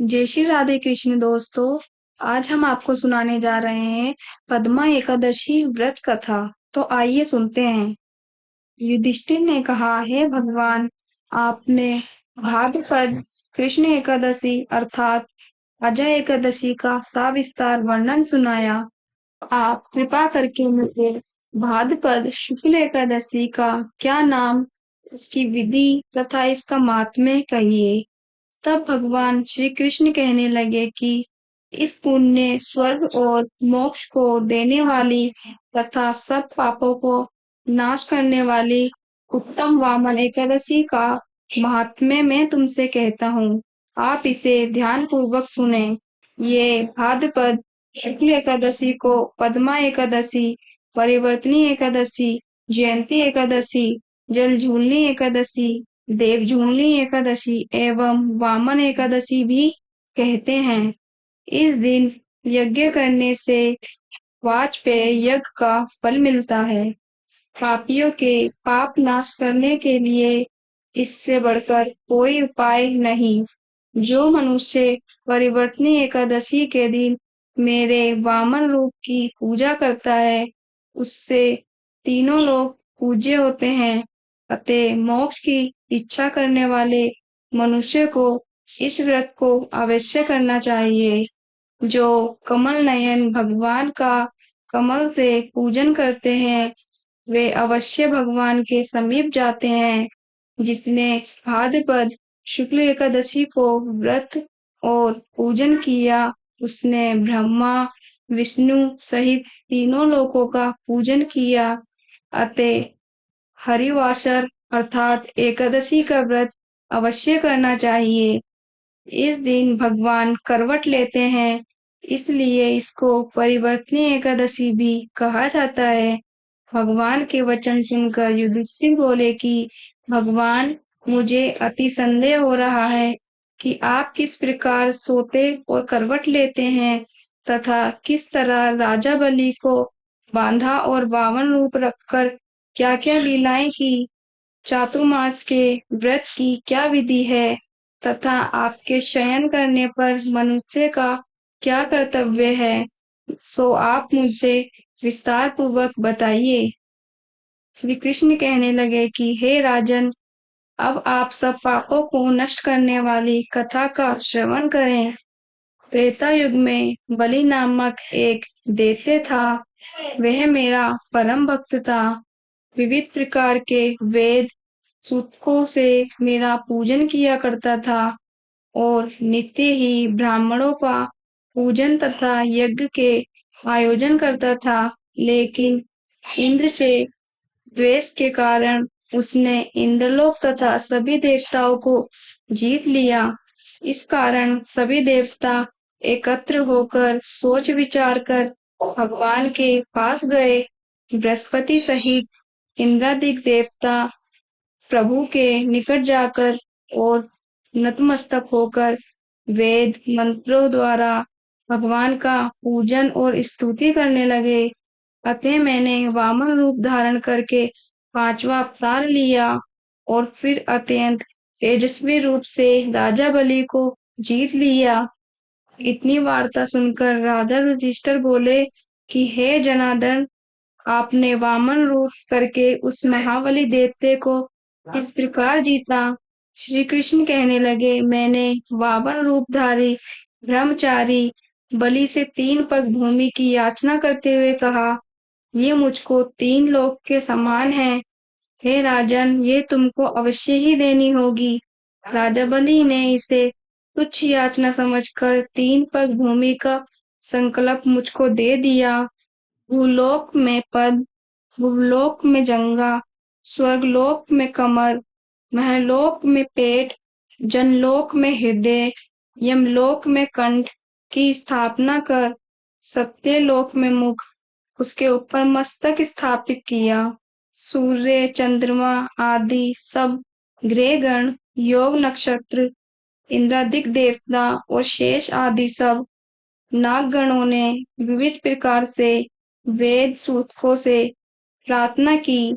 जय श्री राधे कृष्ण दोस्तों। आज हम आपको सुनाने जा रहे हैं पद्मा एकादशी व्रत कथा। तो आइए सुनते हैं। युधिष्ठिर ने कहा, हे भगवान, आपने भाद्रपद कृष्ण एकादशी अर्थात अजय एकादशी का सविस्तार वर्णन सुनाया। आप कृपा करके मुझे भाद्रपद शुक्ल एकादशी का क्या नाम, इसकी विधि तथा इसका माहात्म्य कहिए। तब भगवान श्री कृष्ण कहने लगे कि इस पुण्य, स्वर्ग और मोक्ष को देने वाली तथा सब पापों को नाश करने वाली उत्तम वामन एकादशी का महात्म्य मैं तुमसे कहता हूँ। आप इसे ध्यान पूर्वक सुने। ये भाद्रपद शुक्ल एकादशी को पद्मा एकादशी, परिवर्तनी एकादशी, जयंती एकादशी, जल झूलनी एकादशी, देव झूलनी एकादशी एवं वामन एकादशी भी कहते हैं। इस दिन यज्ञ करने से वाजपेय यज्ञ का फल मिलता है। पापियों के पाप नाश करने के लिए इससे बढ़कर कोई उपाय नहीं। जो मनुष्य परिवर्तनी एकादशी के दिन मेरे वामन रूप की पूजा करता है, उससे तीनों लोग पूज्य होते हैं। अतः मोक्ष की इच्छा करने वाले मनुष्य को इस व्रत को अवश्य करना चाहिए। जो कमल नयन भगवान का कमल से पूजन करते हैं, वे अवश्य भगवान के समीप जाते हैं। जिसने भाद्रपद शुक्ल एकादशी को व्रत और पूजन किया, उसने ब्रह्मा विष्णु सहित तीनों लोकों का पूजन किया। अतः हरिवासर अर्थात एकादशी का व्रत अवश्य करना चाहिए। इस दिन भगवान करवट लेते हैं, इसलिए इसको परिवर्तनी एकादशी भी कहा जाता है। भगवान के वचन सुनकर युधिष्ठिर बोले कि भगवान, मुझे अति संदेह हो रहा है कि आप किस प्रकार सोते और करवट लेते हैं तथा किस तरह राजा बलि को बांधा और बावन रूप रखकर क्या-क्या लीलाएं की। चातुर्मास के व्रत की क्या विधि है तथा आपके शयन करने पर मनुष्य का क्या कर्तव्य है, सो आप मुझसे विस्तार पूर्वक बताइए। श्री कृष्ण कहने लगे कि हे राजन, अब आप सब पापों को नष्ट करने वाली कथा का श्रवण करें। त्रेता युग में बलि नामक एक दैत्य था। वह मेरा परम भक्त था। विविध प्रकार के वेद सूतकों से मेरा पूजन किया करता था और नित्य ही ब्राह्मणों का पूजन तथा यज्ञ के आयोजन करता था। लेकिन इंद्र से द्वेष के कारण उसने इंद्रलोक तथा सभी देवताओं को जीत लिया। इस कारण सभी देवता एकत्र होकर सोच विचार कर भगवान के पास गए। बृहस्पति सहित इंद्रादिक देवता प्रभु के निकट जाकर और नतमस्तक होकर वेद मंत्रों द्वारा भगवान का पूजन और स्तुति करने लगे। अतः मैंने वामन रूप धारण करके पांचवा अवतार लिया और फिर अत्यंत तेजस्वी रूप से राजा बलि को जीत लिया। इतनी वार्ता सुनकर राजा युधिष्ठिर बोले कि हे जनार्दन, आपने वामन रूप करके उस महाबली दैत्य को इस प्रकार जीता। श्री कृष्ण कहने लगे, मैंने वामन रूपधारी ब्रह्मचारी बलि से 3 पग भूमि की याचना करते हुए कहा, ये मुझको 3 लोक के समान है। हे राजन, ये तुमको अवश्य ही देनी होगी। राजा बलि ने इसे तुच्छ याचना समझकर 3 पग भूमि का संकल्प मुझको दे दिया। भूलोक में पद, भूलोक में जंगा, स्वर्गलोक में कमर, महलोक में पेट, जनलोक में हृदय, यमलोक में कंठ की स्थापना कर सत्यलोक में मुख, उसके ऊपर मस्तक स्थापित किया। सूर्य, चंद्रमा आदि सब ग्रहगण, योग नक्षत्र, इंद्रादिक देवता और शेष आदि सब नागगणों ने विविध प्रकार से वेद सूतकों से प्रार्थना की।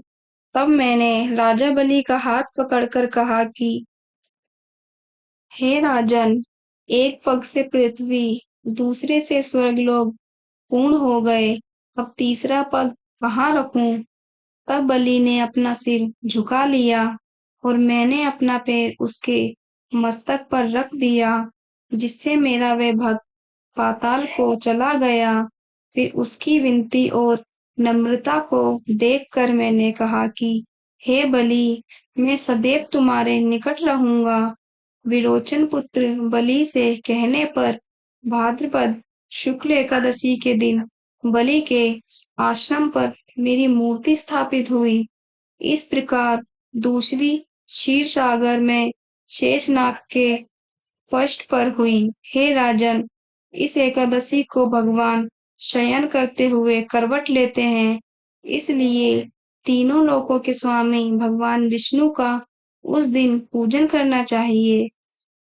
तब मैंने राजा बलि का हाथ पकड़कर कहा कि हे राजन, एक पग से पृथ्वी, दूसरे से स्वर्गलोक पूर्ण हो गए। अब तीसरा पग कहाँ रखूं? तब बलि ने अपना सिर झुका लिया और मैंने अपना पैर उसके मस्तक पर रख दिया, जिससे मेरा वह भक्त पाताल को चला गया। फिर उसकी विनती और नम्रता को देखकर मैंने कहा कि हे बलि, मैं सदैव तुम्हारे निकट रहूंगा। विरोचन पुत्र बलि से कहने पर भाद्रपद शुक्ल एकादशी के दिन बलि के आश्रम पर मेरी मूर्ति स्थापित हुई। इस प्रकार दूसरी क्षीर सागर में शेषनाग के पृष्ठ पर हुई। हे राजन, इस एकादशी को भगवान शयन करते हुए करवट लेते हैं, इसलिए तीनों लोकों के स्वामी भगवान विष्णु का उस दिन पूजन करना चाहिए।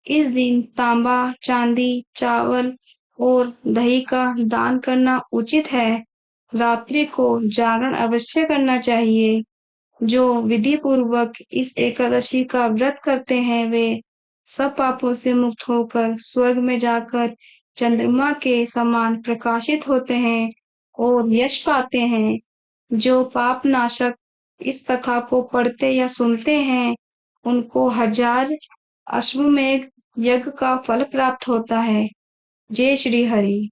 इस दिन तांबा, चांदी, चावल और दही का दान करना उचित है। रात्रि को जागरण अवश्य करना चाहिए। जो विधि पूर्वक इस एकादशी का व्रत करते हैं वे सब पापों से मुक्त होकर स्वर्ग में जाकर चंद्रमा के समान प्रकाशित होते हैं और यश पाते हैं। जो पाप नाशक इस कथा को पढ़ते या सुनते हैं, उनको 1000 अश्वमेध यज्ञ का फल प्राप्त होता है। जय श्री हरि।